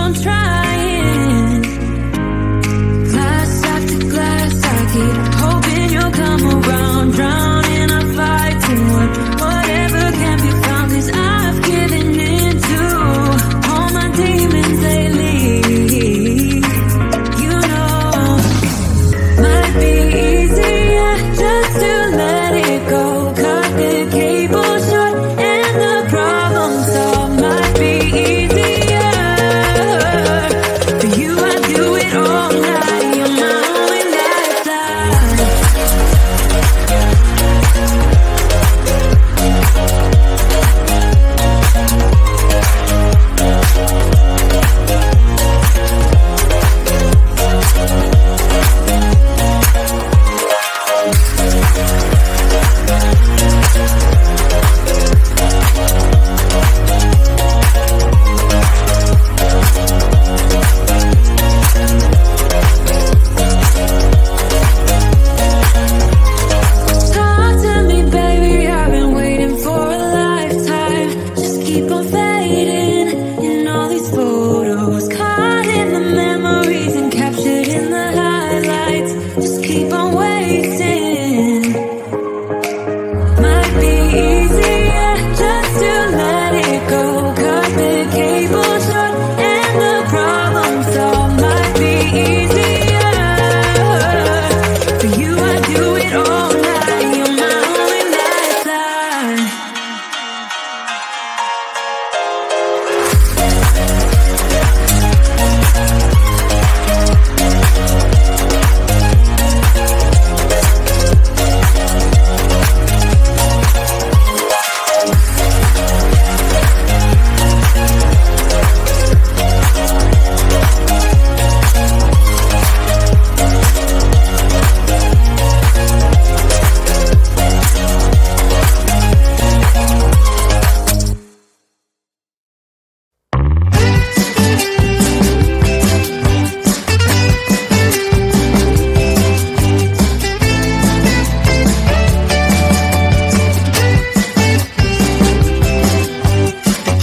on trying. Glass after glass, I keep hoping you'll come around. Drown in a fight to whatever can be found. 'Cause I've given in to all my demons lately. You know, might be easier just to let it go. Cut the cable short and the problem solved. Might be easier for you. I do it all night. You're my only lifeline. Talk to me, baby, I've been waiting for a lifetime. Just keep on fading in all these photos. Caught in the memories and captured in the highlights. Just keep on waiting. Might be easier just to let it go. Cut the cable short and the problem solved. Might be easier for you. I do it all night. You're my only lifeline.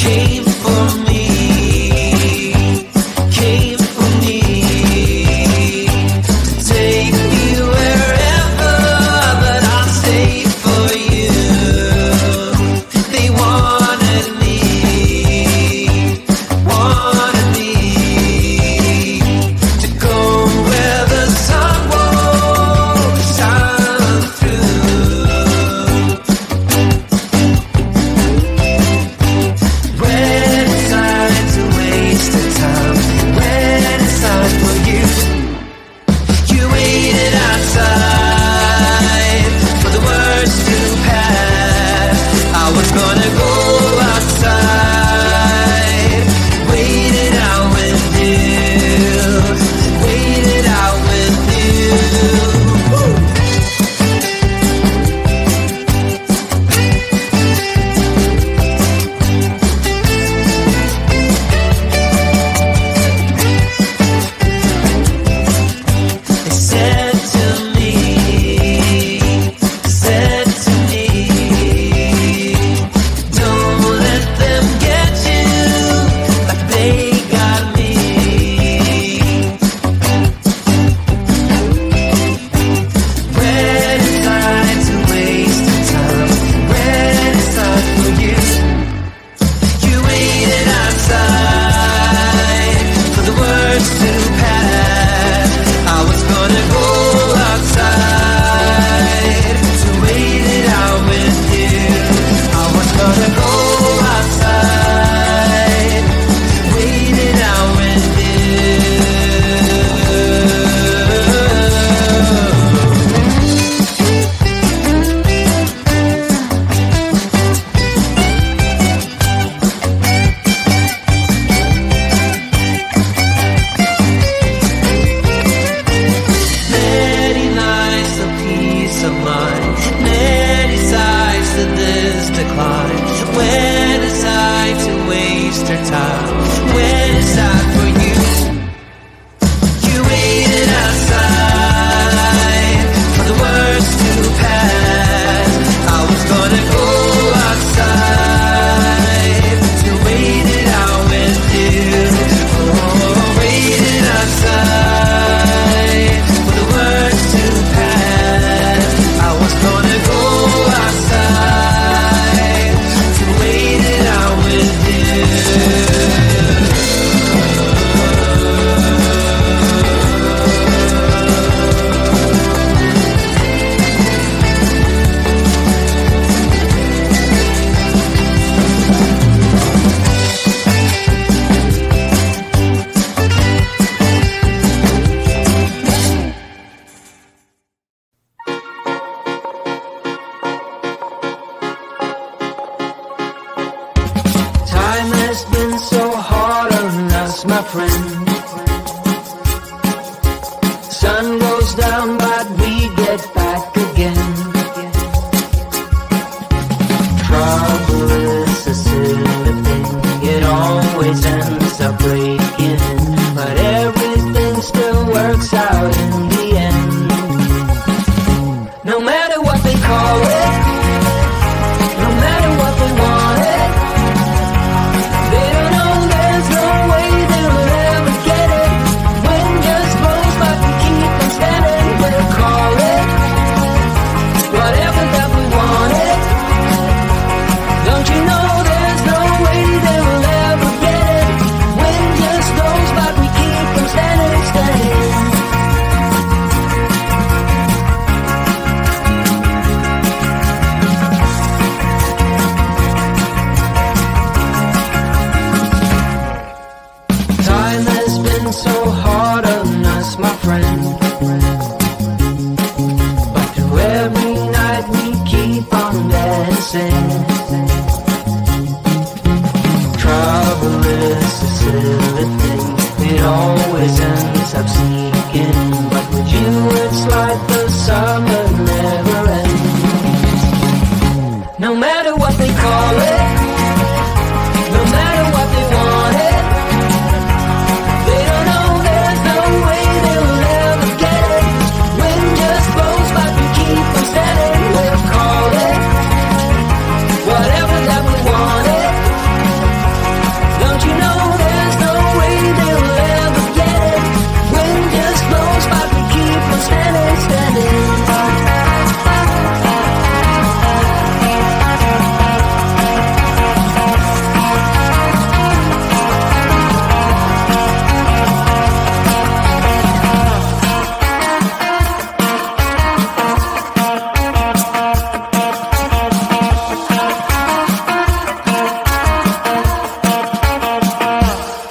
Came for me, came for me, to take me wherever, but I'll stay for you. They wanted me to go where the sun won't shine through. When it's time to waste the time, when it's time for you, you waited outside for the words to pass. I was gonna go outside, waited out with you, waited out with you. They said to me, don't let them get you like they got me. When it's time to waste the time, when it's time for you, you waited outside for the words to pass. I was gonna go outside to wait it out with you. I was gonna go outside, wait it out with you. Many nights of peace of mind, many sides to this decline. When it's time to waste your time, when it's time for you, you waited outside for the words to pass. I was gonna go outside to wait it out with you. Oh. friend. Sun goes down but we get back again. Trouble is a silly thing, it always ends up breaking, but everything still works out in the end. No matter what they call it, no matter what they want it, they don't know there's no way they'll ever get it. Wind just blows but we keep on standing. We'll call it whatever that we want it. Don't you know there's no way they will ever get it. Wind just blows but we keep on standing, standing. Time has been so hard on us, my friend, but through every night we keep on dancing. Trouble is a silly thing, it always ends up sneaking, but with you it's like the summer never ends. No matter what they call it, no matter what they want it, they don't know there's no way they'll ever get it. Wind just blows but we keep on standing. We'll call it whatever that we want it. Don't you know there's no way they'll ever get it. Wind just blows but we keep on standing, standing.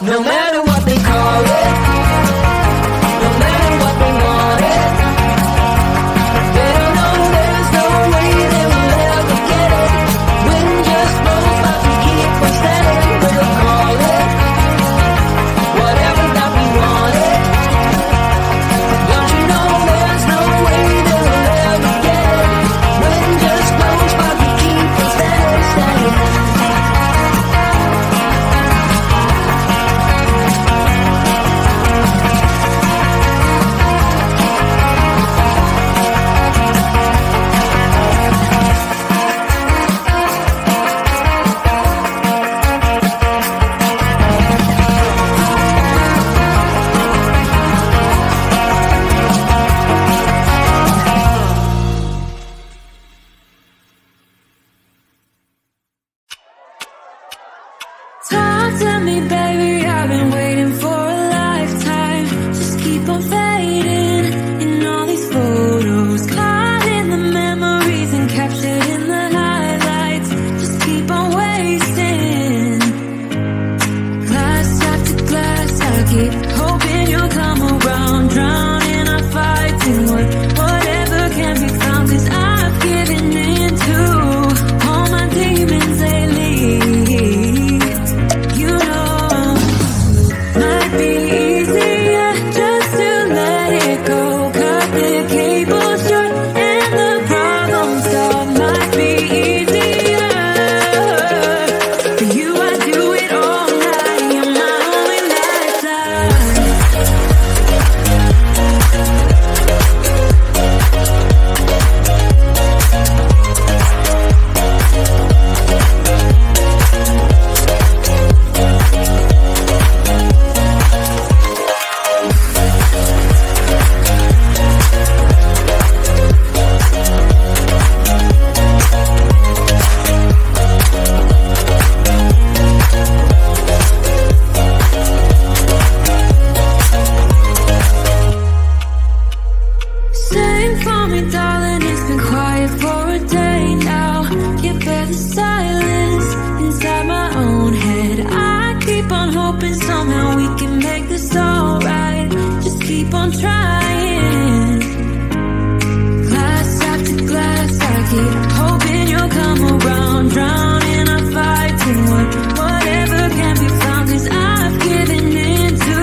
No matter what they call it, no matter what they want it, they don't know there's no way they will ever get it. Wind just blows but we keep on standing. We'll call it whatever that we want it. Don't you know there's no way they will ever get it. Wind just blows but we keep on standing, standing. Talk to me, baby, I've been waiting for a lifetime. Just keep on fading in all these photos, caught in the memories and captured in the highlights. Just keep on wasting. Glass after glass, I keep hoping you'll come around. Drowning, I'm fighting whatever can be found, 'cause I've given in to all my demons lately. You know, might be easier just to let it go. Cut the cable short and the problem solved. Might be easier for you. I do it all night. You're my only lifeline. Sing for me, darling, it's been quiet for a day now. You bear the silence inside my own head. I keep on hoping somehow we can make this alright. Just keep on trying. Glass after glass, I keep hoping you'll come around. Drowning, I'm fighting whatever can be found, 'cause I've given in to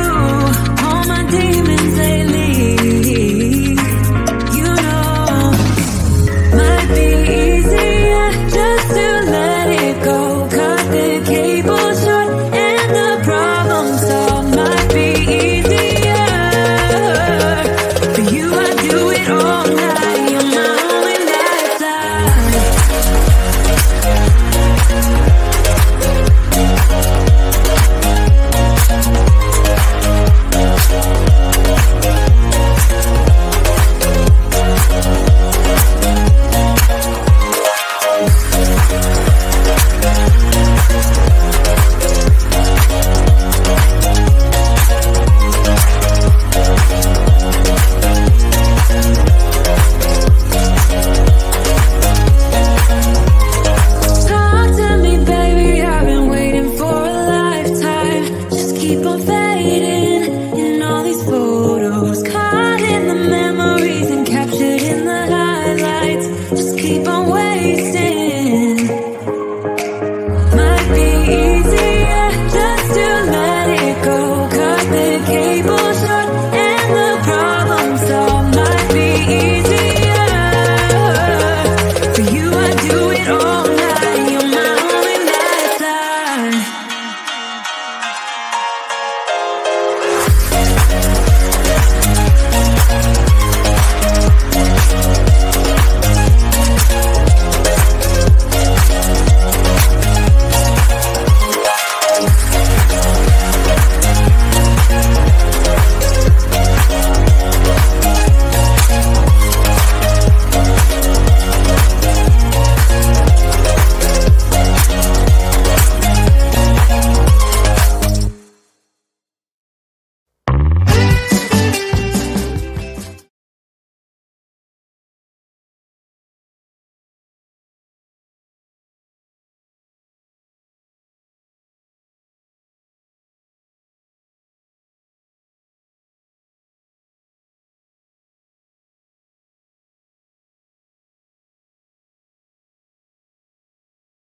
keep on failing.